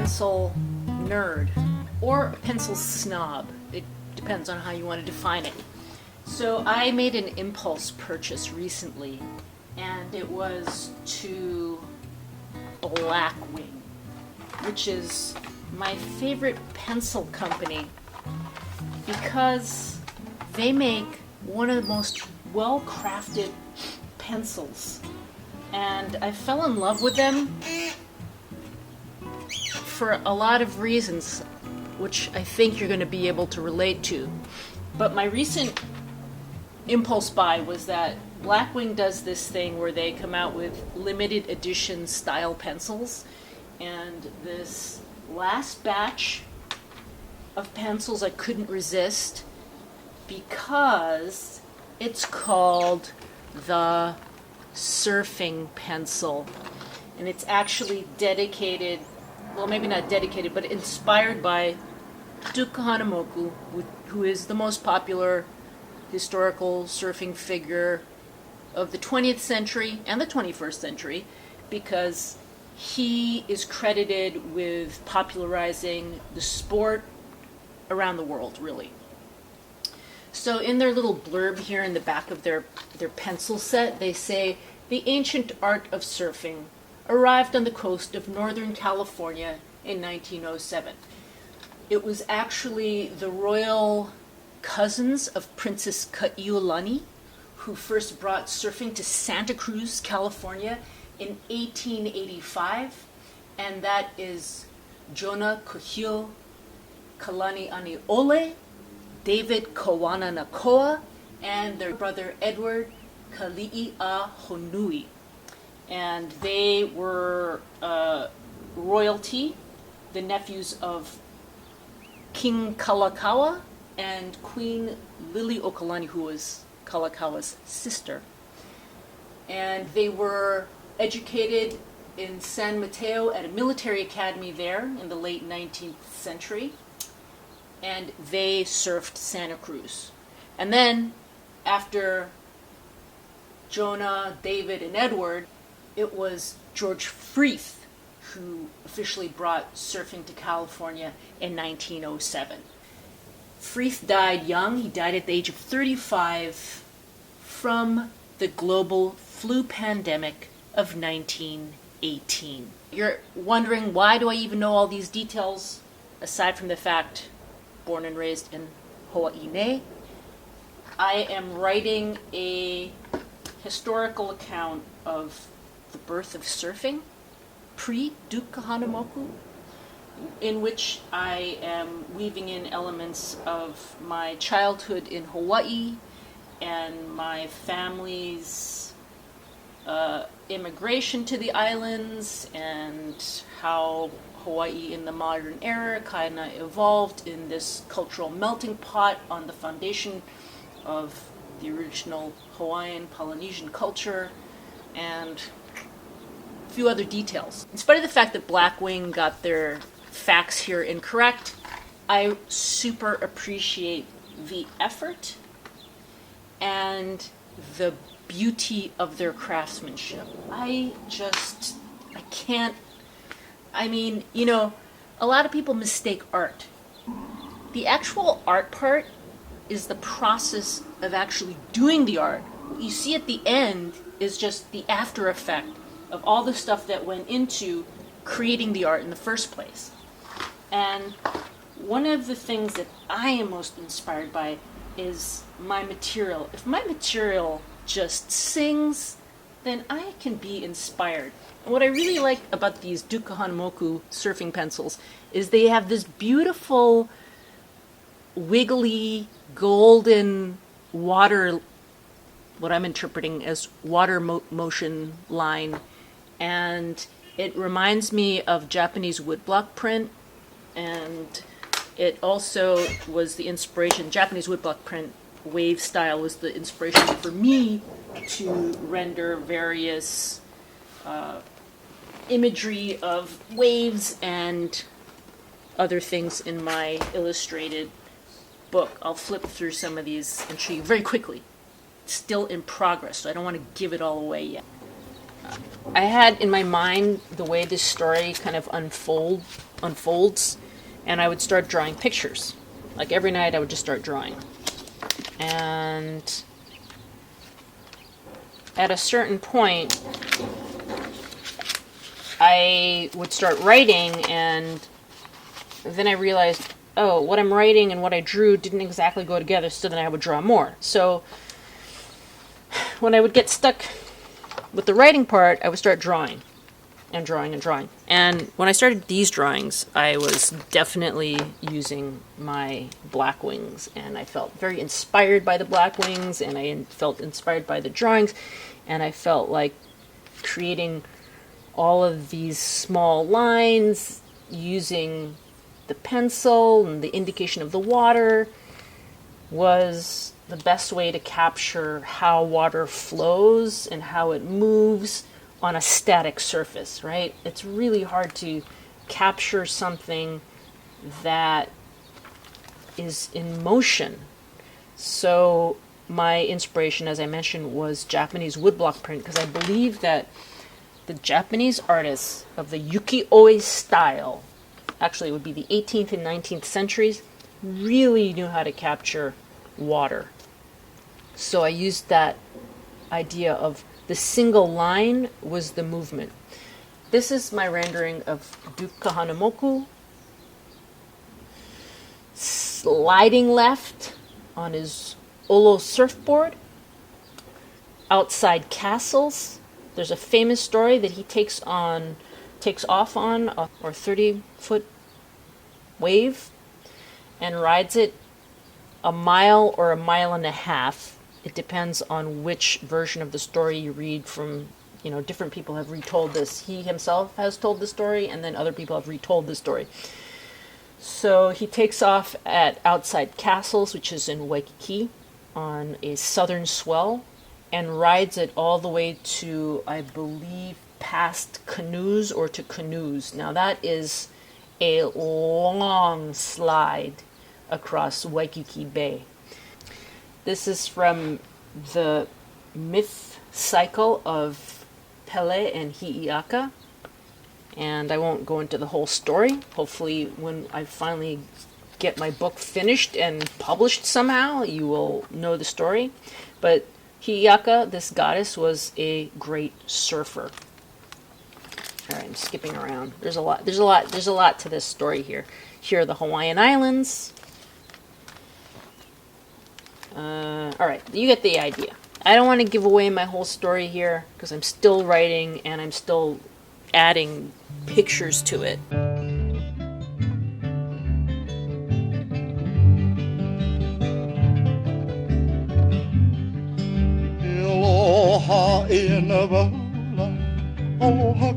pencil nerd or a pencil snob. It depends on how you want to define it. So I made an impulse purchase recently, and it was to Blackwing, which is my favorite pencil company because they make one of the most well-crafted pencils. And I fell in love with them for a lot of reasons, which I think you're going to be able to relate to. But my recent impulse buy was that Blackwing does this thing where they come out with limited edition style pencils, and this last batch of pencils I couldn't resist because it's called the surfing pencil, and it's actually dedicated, well, maybe not dedicated, but inspired by Duke Kahanamoku, who is the most popular historical surfing figure of the 20th century and the 21st century, because he is credited with popularizing the sport around the world, really. So in their little blurb here in the back of their pencil set, they say, "The ancient art of surfing arrived on the coast of Northern California in 1907. It was actually the royal cousins of Princess Kaiulani who first brought surfing to Santa Cruz, California in 1885, and that is Jonah Kuhio Kalanianiole, David Kawananakoa, and their brother Edward Kali'a Honui. And they were royalty, the nephews of King Kalakaua and Queen Liliuokalani, who was Kalakaua's sister. And they were educated in San Mateo at a military academy there in the late 19th century. And they surfed Santa Cruz. And then, after Jonah, David, and Edward, it was George Freeth who officially brought surfing to California in 1907. Freeth died young. He died at the age of 35 from the global flu pandemic of 1918. You're wondering, why do I even know all these details, aside from the fact born and raised in Hawaii. I am writing a historical account of the birth of surfing, pre-Duke Kahanamoku, in which I am weaving in elements of my childhood in Hawaii and my family's immigration to the islands, and how Hawaii in the modern era kind of evolved in this cultural melting pot on the foundation of the original Hawaiian Polynesian culture, and a few other details. In spite of the fact that Blackwing got their facts here incorrect, I super appreciate the effort and the beauty of their craftsmanship. I can't. I mean, a lot of people mistake art. The actual art part is the process of actually doing the art. What you see at the end is just the after effect of all the stuff that went into creating the art in the first place. And one of the things that I am most inspired by is my material. If my material just sings, then I can be inspired. And what I really like about these Duke Kahanamoku surfing pencils is they have this beautiful, wiggly, golden water, what I'm interpreting as water motion line. And it reminds me of Japanese woodblock print. And it also was the inspiration, Japanese woodblock print wave style was the inspiration for me to render various imagery of waves and other things in my illustrated book. I'll flip through some of these and show you very quickly. It's still in progress, so I don't want to give it all away yet. I had in my mind the way this story kind of unfolds, and I would start drawing pictures. Like every night I would just start drawing. And at a certain point, I would start writing, and then I realized, oh, what I'm writing and what I drew didn't exactly go together, so then I would draw more. So when I would get stuck with the writing part, I would start drawing and drawing and drawing. And when I started these drawings, I was definitely using my Blackwings, and I felt very inspired by the Blackwings, and I felt inspired by the drawings, and I felt like creating all of these small lines using the pencil and the indication of the water was the best way to capture how water flows and how it moves on a static surface, right? It's really hard to capture something that is in motion. So my inspiration, as I mentioned, was Japanese woodblock print, because I believe that the Japanese artists of the ukiyo-e style, actually it would be the 18th and 19th centuries, really knew how to capture water. So I used that idea of the single line was the movement. This is my rendering of Duke Kahanamoku sliding left on his Olo surfboard outside castles. There's a famous story that he takes off on a 30-foot wave and rides it a mile or a mile and a half. It depends on which version of the story you read from. Different people have retold this. He himself has told the story, and then other people have retold the story. So he takes off at outside castles, which is in Waikiki, on a southern swell, and rides it all the way to, I believe, past Canoes or to Canoes. Now that is a long slide across Waikiki Bay. This is from the myth cycle of Pele and Hi'iaka, and I won't go into the whole story. Hopefully when I finally get my book finished and published somehow, you will know the story. But Hi'iaka, this goddess, was a great surfer. All right, I'm skipping around. There's a lot to this story here. Here are the Hawaiian Islands. All right, you get the idea. I don't want to give away my whole story here because I'm still writing and I'm still adding pictures to it. Aloha in a aloha